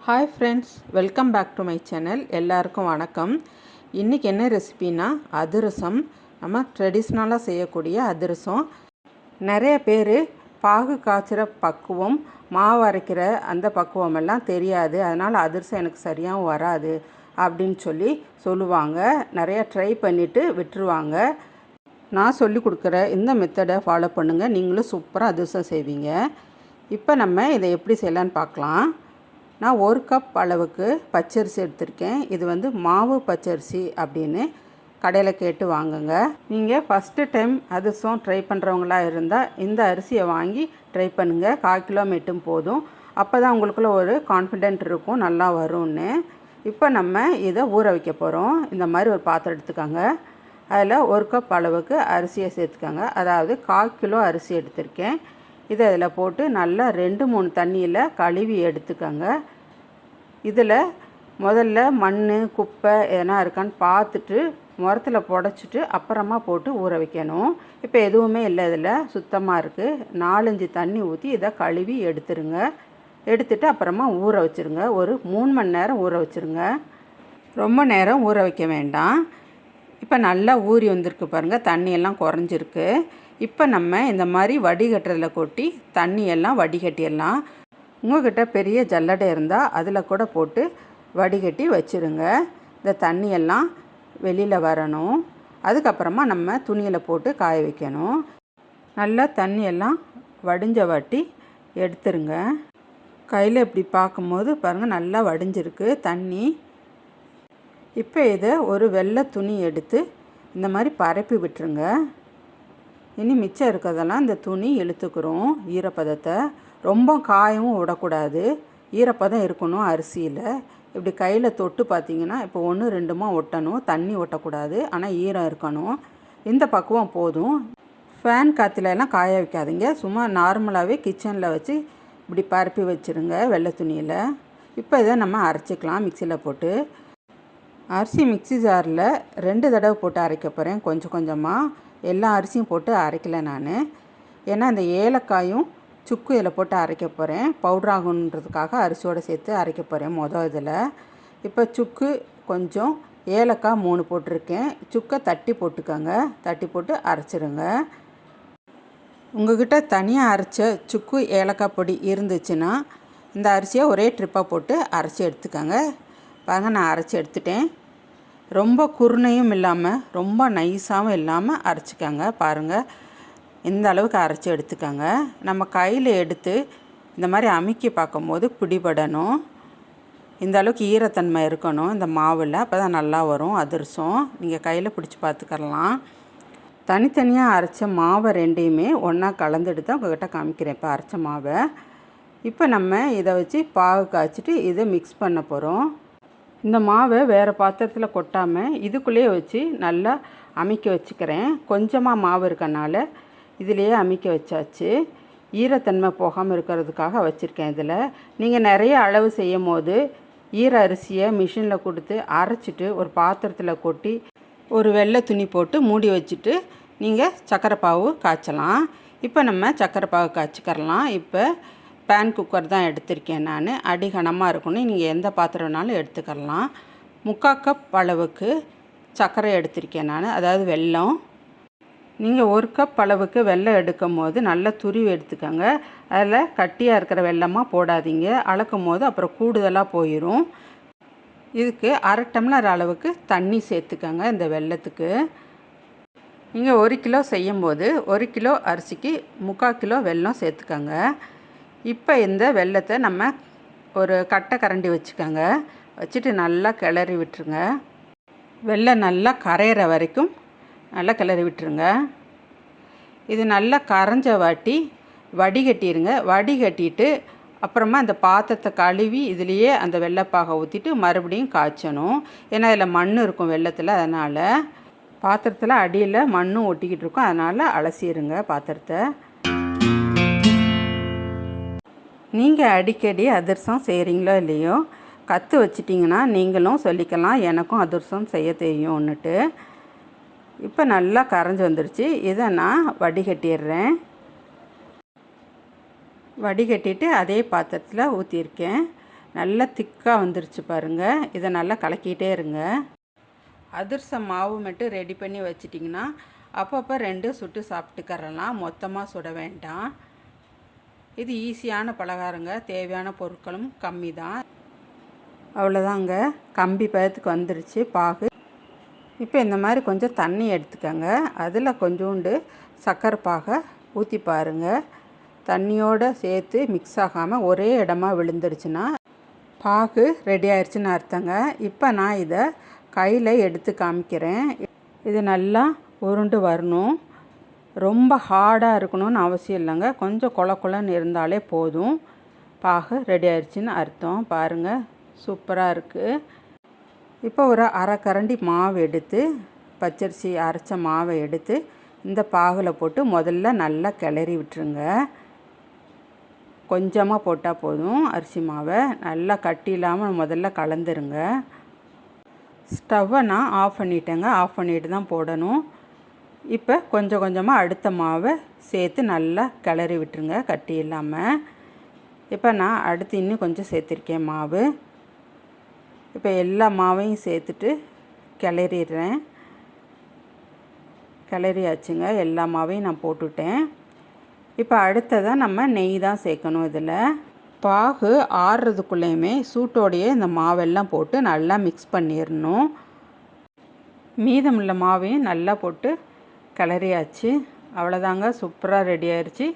Hi friends, welcome back to my channel. எல்லாருக்கும் வணக்கம். இன்றைக்கி என்ன ரெசிபினா அதிரசம். நம்ம ட்ரெடிஷ்னலாக செய்யக்கூடிய அதிரசம். நிறைய பேர் பாகு காய்ச்சிற பக்குவம், மாவு அரைக்கிற அந்த பக்குவமெல்லாம் தெரியாது. அதனால் அதிரசம் எனக்கு சரியாக வராது அப்படின்னு சொல்லுவாங்க. நிறையா ட்ரை பண்ணிவிட்டு விட்டுருவாங்க. நான் சொல்லி கொடுக்குற இந்த மெத்தடை ஃபாலோ பண்ணுங்கள், நீங்களும் சூப்பராக அதிரசம் செய்வீங்க. இப்போ நம்ம இதை எப்படி செய்யலான்னு பார்க்கலாம். நான் 1 கப் அளவுக்கு பச்சரிசி எடுத்திருக்கேன். இது மாவு பச்சரிசி அப்படின்னு கடையில் கேட்டு வாங்குங்க. நீங்கள் ஃபஸ்ட்டு டைம் அதிரசம் ட்ரை பண்ணுறவங்களா இருந்தால் இந்த அரிசியை வாங்கி ட்ரை பண்ணுங்கள். 1/4 கிலோ மட்டும் போதும். அப்போ தான் உங்களுக்குள்ள ஒரு கான்ஃபிடென்ட் இருக்கும், நல்லா வரும்னு. இப்போ நம்ம இதை ஊற வைக்க போகிறோம். இந்த மாதிரி ஒரு பாத்திரம் எடுத்துக்கோங்க. அதில் 1 கப் அளவுக்கு அரிசியை சேர்த்துக்கோங்க. அதாவது 1/4 கிலோ அரிசி எடுத்திருக்கேன். இதை அதில் போட்டு நல்லா 2-3 தண்ணியில் கழுவி எடுத்துக்கோங்க. இதில் முதல்ல மண், குப்பை எதனா இருக்கான்னு பார்த்துட்டு முரத்தில் புடச்சிட்டு அப்புறமா போட்டு ஊற வைக்கணும். இப்போ எதுவுமே இல்லை, இதில் சுத்தமாக இருக்குது. 4-5 தண்ணி ஊற்றி இதை கழுவி எடுத்துருங்க. எடுத்துட்டு அப்புறமா ஊற வச்சுருங்க. ஒரு 3 மணி நேரம் ஊற வச்சுருங்க. ரொம்ப நேரம் ஊற வைக்க வேண்டாம். இப்போ நல்லா ஊறி வந்திருக்கு பாருங்கள், தண்ணியெல்லாம் குறைஞ்சிருக்கு. இப்போ நம்ம இந்த மாதிரி வடிகட்டுறதில் கொட்டி தண்ணியெல்லாம் வடிகட்டிடலாம். உங்கள்கிட்ட பெரிய ஜல்லடை இருந்தால் அதில் கூட போட்டு வடிகட்டி வச்சுருங்க. இந்த தண்ணியெல்லாம் வெளியில் வரணும். அதுக்கப்புறமா நம்ம துணியில் போட்டு காய வைக்கணும். நல்லா தண்ணியெல்லாம் வடிஞ்ச வாட்டி எடுத்துருங்க. கையில் இப்படி பார்க்கும்போது பாருங்கள், நல்லா வடிஞ்சிருக்கு தண்ணி. இப்போ இதை ஒரு வெள்ளை துணி எடுத்து இந்த மாதிரி பரப்பி விட்டுருங்க. இனி மிச்சம் இருக்கிறதெல்லாம் இந்த துணி இழுத்துக்கிறோம். ஈரப்பதத்தை ரொம்ப காயவும் விடக்கூடாது, ஈரப்பதம் இருக்கணும் அரிசியில். இப்படி கையில் தொட்டு பார்த்தீங்கன்னா இப்போ 1-2 ஒட்டணும், தண்ணி ஒட்டக்கூடாது, ஆனால் ஈரம் இருக்கணும். இந்த பக்குவம் போதும். ஃபேன் காற்றுலலாம் காய வைக்காதீங்க, சும்மா நார்மலாகவே கிச்சனில் வச்சு இப்படி பரப்பி வச்சுருங்க வெள்ளை துணியில். இப்போ இதை நம்ம அரைச்சிக்கலாம் மிக்சியில் போட்டு. அரிசி மிக்சி ஜாரில் 2 தடவை போட்டு அரைக்க போகிறேன். கொஞ்சம் கொஞ்சமாக எல்லா அரிசியும் போட்டு அரைக்கலை நான். ஏன்னா இந்த ஏலக்காயும் சுக்கு இதில் போட்டு அரைக்க போகிறேன். பவுட்ராகணுன்றதுக்காக அரிசியோடு சேர்த்து அரைக்க போகிறேன் இதில். இப்போ சுக்கு கொஞ்சம், ஏலக்காய் 3 போட்டிருக்கேன். சுக்கை தட்டி போட்டுக்கோங்க. தட்டி போட்டு அரைச்சிருங்க. உங்கள்கிட்ட தனியாக அரைச்ச சுக்கு ஏலக்காய் பொடி இருந்துச்சுன்னா இந்த அரிசியை ஒரே ட்ரிப்பாக போட்டு அரைச்சி எடுத்துக்கோங்க. பாருங்கள், நான் அரைச்சி எடுத்துட்டேன். ரொம்ப குருணையும் இல்லாமல் ரொம்ப நைஸாகவும் இல்லாமல் அரைச்சிக்கோங்க. பாருங்கள், இந்த அளவுக்கு அரைச்சி எடுத்துக்கோங்க. நம்ம கையில் எடுத்து இந்த மாதிரி அமுக்கி பார்க்கும்போது பிடிபடணும். இந்த அளவுக்கு ஈரத்தன்மை இருக்கணும் இந்த மாவில், அப்போ தான் நல்லா வரும் அதிரசம். நீங்கள் கையில் பிடிச்சி பார்த்துக்கலாம். தனித்தனியாக அரைச்ச மாவை ரெண்டையுமே ஒன்றா கலந்துட்டு தான் உங்கள்கிட்ட காமிக்கிறேன் இப்போ அரைச்ச மாவை. இப்போ நம்ம இதை வச்சு பாகு காய்ச்சிட்டு இதை மிக்ஸ் பண்ண போகிறோம். இந்த மாவை வேறு பாத்திரத்தில் கொட்டாமல் இதுக்குள்ளேயே வச்சு நல்லா அமுக்க வச்சுக்கிறேன். கொஞ்சமாக மாவு இருக்கனால இதிலையே அமுக்க வச்சாச்சு. ஈரத்தன்மை போகாமல் இருக்கிறதுக்காக வச்சுருக்கேன். இதில் நீங்கள் நிறைய அளவு செய்யும் போது ஈர அரிசியை மிஷினில் கொடுத்து அரைச்சிட்டு ஒரு பாத்திரத்தில் கொட்டி ஒரு வெள்ளை துணி போட்டு மூடி வச்சுட்டு நீங்கள் சர்க்கரை பாவு காய்ச்சலாம். இப்போ நம்ம சர்க்கரை பாவு காய்ச்சிக்கிறலாம். இப்போ பேன் குக்கர் தான் எடுத்திருக்கேன் நான். அடிகனமாக இருக்கணும். நீங்கள் எந்த பாத்திரம் வேணாலும் எடுத்துக்கலாம். 3/4 கப் அளவுக்கு சர்க்கரை எடுத்திருக்கேன் நான், அதாவது வெல்லம். நீங்கள் 1 கப் அளவுக்கு வெல்லம் எடுக்கும் போது நல்லா துருவி எடுத்துக்கோங்க. அதில் கட்டியாக இருக்கிற வெல்லமாக போடாதீங்க. அளக்கும் போது அப்புறம் கூடுதலாக போயிடும். இதுக்கு 1/2 டம்ளர் அளவுக்கு தண்ணி சேர்த்துக்கோங்க. இந்த வெல்லத்துக்கு நீங்கள் 1 கிலோ செய்யும்போது 1 கிலோ அரிசிக்கு 3/4 கிலோ வெல்லம் சேர்த்துக்கோங்க. இப்போ இந்த வெல்லத்தை நம்ம ஒரு கட்டை கரண்டி வச்சுக்கோங்க. வச்சுட்டு நல்லா கிளறி விட்டுருங்க. வெல்லம் நல்லா கரையிற வரைக்கும் நல்லா கிளறி விட்டுருங்க. இது நல்லா கரைஞ்ச வாட்டி வடிகட்டிடுங்க. வடிகட்டிட்டு அப்புறமா அந்த பாத்திரத்தை கழுவி இதுலேயே அந்த வெள்ளைப்பாகை ஊற்றிட்டு மறுபடியும் காய்ச்சணும். ஏன்னா இதில் மண் இருக்கும் வெள்ளத்தில், அதனால் பாத்திரத்தில் அடியில் மண்ணும் ஒட்டிக்கிட்டு இருக்கும். அதனால் அலசிடுங்க பாத்திரத்தை. நீங்கள் அடிக்கடி அதிரசம் செய்கிறீங்களோ இல்லையோ, கற்று வச்சிட்டிங்கன்னா நீங்களும் சொல்லிக்கலாம், எனக்கும் அதிரசம் செய்ய தெரியும்னுட்டு. இப்போ நல்லா கரைஞ்சி வந்துடுச்சு. இதை நான் வடிகட்டிடுறேன். வடிகட்டிட்டு அதே பாத்திரத்தில் ஊற்றிருக்கேன். நல்லா திக்காக வந்துருச்சு பாருங்கள். இதை நல்லா கலக்கிட்டே இருங்க. அதிரசம் மாவு மட்டும் ரெடி பண்ணி வச்சிட்டிங்கன்னா அப்பப்போ 2 சுட்டு சாப்பிட்டுக்கறலாம், மொத்தமாக சுட வேண்டாம். இது ஈஸியான பலகாரங்க. தேவையான பொருட்களும் கம்மி தான். அவ்வளோதாங்க, கம்பி பதத்துக்கு வந்துருச்சு பாகு. இப்போ இந்த மாதிரி கொஞ்சம் தண்ணி எடுத்துக்கோங்க. அதில் கொஞ்சோண்டு சர்க்கரை பாகை ஊற்றி பாருங்கள். தண்ணியோடு சேர்த்து மிக்ஸ் ஆகாமல் ஒரே இடமா விழுந்துருச்சுன்னா பாகு ரெடி ஆயிடுச்சுன்னு அர்த்தங்க. இப்போ நான் இதை கையில் எடுத்து காமிக்கிறேன். இது நல்லா உருண்டு வரணும். ரொம்ப ஹார்டாக இருக்கணும்னு அவசியம் இல்லைங்க. கொஞ்சம் கொலன்னு இருந்தாலே போதும். பாகு ரெடி ஆயிடுச்சுன்னு அர்த்தம். பாருங்கள், சூப்பராக இருக்குது. இப்போ ஒரு அரை கரண்டி மாவு எடுத்து, பச்சரிசி அரைச்ச மாவை எடுத்து இந்த பாகில் போட்டு முதல்ல நல்லா கிளறி விட்டுருங்க. கொஞ்சமாக போட்டால் போதும். அரிசி மாவை நல்லா கட்டி இல்லாமல் முதல்ல கலந்துருங்க. ஸ்டவ்வை நான் ஆஃப் பண்ணிட்டேங்க. ஆஃப் பண்ணிட்டு தான் போடணும். இப்போ கொஞ்சம் கொஞ்சமாக அடுத்த மாவை சேர்த்து நல்லா கிளறி விட்டுருங்க, கட்டி இல்லாமல். இப்போ நான் அடுத்து இன்னும் கொஞ்சம் சேர்த்துருக்கேன் மாவு. இப்போ எல்லா மாவையும் சேர்த்துட்டு கிளறிடுறேன். கிளறியாச்சுங்க, எல்லா மாவையும் நான் போட்டுவிட்டேன். இப்போ அடுத்ததாக நம்ம நெய் தான் சேர்க்கணும். இதில் பாகு ஆறுறதுக்குள்ளேயுமே சூட்டோடையே இந்த மாவெல்லாம் போட்டு நல்லா மிக்ஸ் பண்ணிடணும். மீதமுள்ள மாவையும் நல்லா போட்டு கிளறியாச்சு. அவ்வளோதாங்க, சூப்பராக ரெடி ஆயிடுச்சு.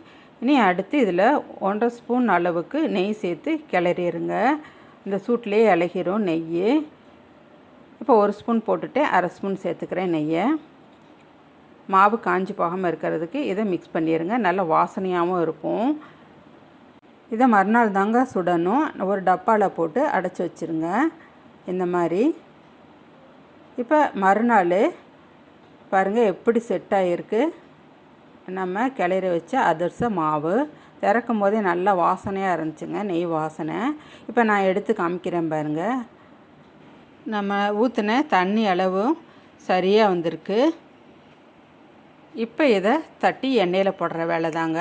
இனி அடுத்து இதில் 1.5 ஸ்பூன் அளவுக்கு நெய் சேர்த்து கிளறிடுங்க. இந்த சூட்லேயே இலகிரும் நெய். இப்போ 1 ஸ்பூன் போட்டுட்டு அரை ஸ்பூன் சேர்த்துக்கிறேன் நெய்யை. மாவு காஞ்சி போகாமல் இருக்கிறதுக்கு இதை மிக்ஸ் பண்ணிடுங்க. நல்ல வாசனையாகவும் இருக்கும். இதை மறுநாள் தாங்க சுடணும். ஒரு டப்பாவில் போட்டு அடைச்சி வச்சுருங்க இந்த மாதிரி. இப்போ மறுநாள் பாருங்கள் எப்படி செட் ஆகிருக்கு. நம்ம கிளறி வச்ச அதிரச மாவு திறக்கும் போதே நல்லா வாசனையாக இருந்துச்சுங்க, நெய் வாசனை. இப்போ நான் எடுத்து காமிக்கிறேன் பாருங்கள். நம்ம ஊற்றின தண்ணி அளவும் சரியாக வந்திருக்கு. இப்போ இதை தட்டி எண்ணெயில் போடுற வேலை தாங்க.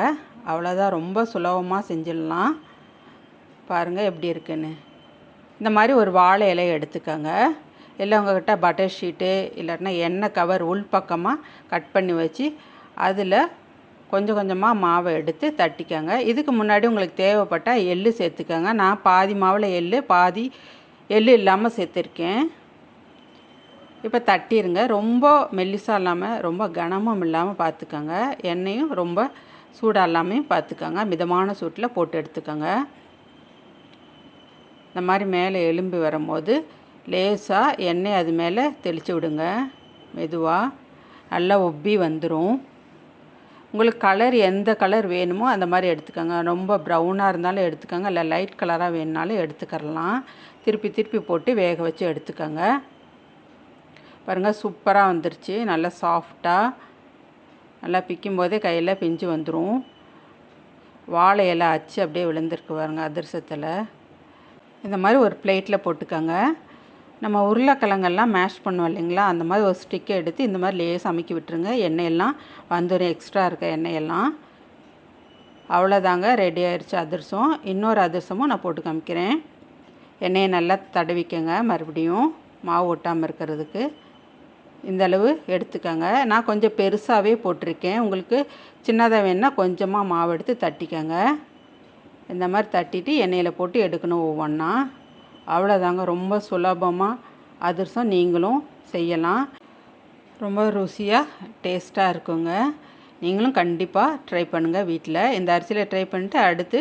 அவ்வளோதான், ரொம்ப சுலபமாக செஞ்சிடலாம். பாருங்கள் எப்படி இருக்குன்னு. இந்த மாதிரி ஒரு வாழை இலையை எடுத்துக்கோங்க. இல்லை உங்கள்கிட்ட பட்டர் ஷீட்டு இல்லைன்னா எண்ணெய் கவர் உள்பக்கமாக கட் பண்ணி வச்சு அதில் கொஞ்சம் கொஞ்சமாக மாவை எடுத்து தட்டிக்கோங்க. இதுக்கு முன்னாடி உங்களுக்கு தேவைப்பட்டால் எள்ளு சேர்த்துக்கோங்க. நான் பாதி மாவில் எள்ளு பாதி எள்ளு இல்லாமல் சேர்த்துருக்கேன். இப்போ தட்டிடுங்க. ரொம்ப மெல்லிசாக இல்லாமல் ரொம்ப கனமும் இல்லாமல் பார்த்துக்கோங்க. எண்ணெயும் ரொம்ப சூடாக இல்லாமல் பார்த்துக்கோங்க. மிதமான சூட்டில் போட்டு எடுத்துக்கோங்க. இந்த மாதிரி மேலே எலும்பி வரும்போது லேசாக எண்ணெய் அது மேலே தெளித்து விடுங்க. மெதுவாக நல்லா ஒப்பி வந்துடும். உங்களுக்கு கலர் எந்த கலர் வேணுமோ அந்த மாதிரி எடுத்துக்கோங்க. ரொம்ப ப்ரௌனாக இருந்தாலும் எடுத்துக்கோங்க, இல்லை லைட் கலராக வேணுனாலும் எடுத்துக்கரலாம். திருப்பி திருப்பி போட்டு வேக வச்சு எடுத்துக்கோங்க. பாருங்கள், சூப்பராக வந்துருச்சு. நல்லா சாஃப்டாக, நல்லா பிக்கும் போதே கையில் பிஞ்சு வந்துடும். வாழை இலை அச்சு அப்படியே விழுந்திருக்கு பாருங்கள் அதிரசத்தில். இந்த மாதிரி ஒரு பிளேட்டில் போட்டுக்கோங்க. நம்ம உருளைக்கிழங்கெல்லாம் மேஷ் பண்ணுவோம் இல்லைங்களா, அந்த மாதிரி ஒரு ஸ்டிக்கை எடுத்து இந்த மாதிரி லேசாக அமுக்கி விட்டுருங்க. எண்ணெயெல்லாம் வந்துடும், எக்ஸ்ட்ரா இருக்க எண்ணெயெல்லாம். அவ்வளோதாங்க, ரெடி ஆயிடுச்சு அதிரசம். இன்னொரு அதிரசமும் நான் போட்டு காமிக்கிறேன். எண்ணெயை நல்லா தடவிக்கங்க. மறுபடியும் மாவு ஒட்டாமல் இருக்கிறதுக்கு இந்தளவு எடுத்துக்கோங்க. நான் கொஞ்சம் பெருசாகவே போட்டிருக்கேன். உங்களுக்கு சின்னதாக வேணுன்னா கொஞ்சமாக மாவு எடுத்து தட்டிக்கோங்க. இந்த மாதிரி தட்டிட்டு எண்ணெயில் போட்டு எடுக்கணும் ஒவ்வொன்றா. அவ்வளோதாங்க, ரொம்ப சுலபமாக அதிரசம் நீங்களும் செய்யலாம். ரொம்ப ருசியாக டேஸ்ட்டாக இருக்குங்க. நீங்களும் கண்டிப்பாக ட்ரை பண்ணுங்கள் வீட்டில். இந்த அரிசியில் ட்ரை பண்ணிவிட்டு அடுத்து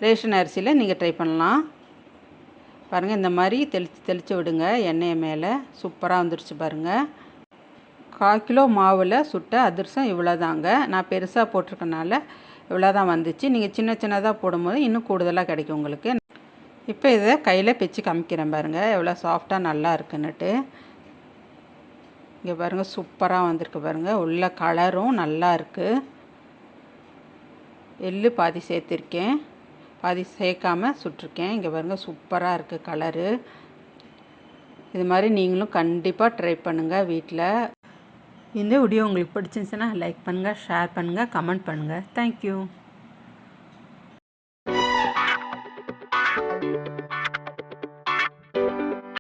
ரேஷன் அரிசியில் நீங்கள் ட்ரை பண்ணலாம். பாருங்கள், இந்த மாதிரி தெளித்து விடுங்க எண்ணெயை மேலே. சூப்பராக வந்துடுச்சு பாருங்கள். 1/4 கிலோ மாவில் சுட்ட அதிரசம் இவ்வளோதாங்க. நான் பெருசாக போட்டிருக்கனால இவ்வளோ தான் வந்துச்சு. நீங்கள் சின்ன சின்னதாக போடும்போது இன்னும் கூடுதலாக கிடைக்கும் உங்களுக்கு. இப்போ இதை கையில் பிச்சு காமிக்கிறேன் பாருங்கள், எவ்வளோ சாஃப்டாக நல்லா இருக்குன்னுட்டு. இங்கே பாருங்கள், சூப்பராக வந்திருக்கு பாருங்கள். உள்ள கலரும் நல்லா இருக்குது. எள்ளு பாதி சேர்த்துருக்கேன், பாதி சேர்க்காமல் சுட்டிருக்கேன். இங்கே பாருங்கள், சூப்பராக இருக்குது கலரு. இது மாதிரி நீங்களும் கண்டிப்பாக ட்ரை பண்ணுங்கள் வீட்டில். இந்த வீடியோ உங்களுக்கு பிடிச்சிருந்துச்சுன்னா லைக் பண்ணுங்கள், ஷேர் பண்ணுங்கள், கமெண்ட் பண்ணுங்கள். தேங்க்யூ.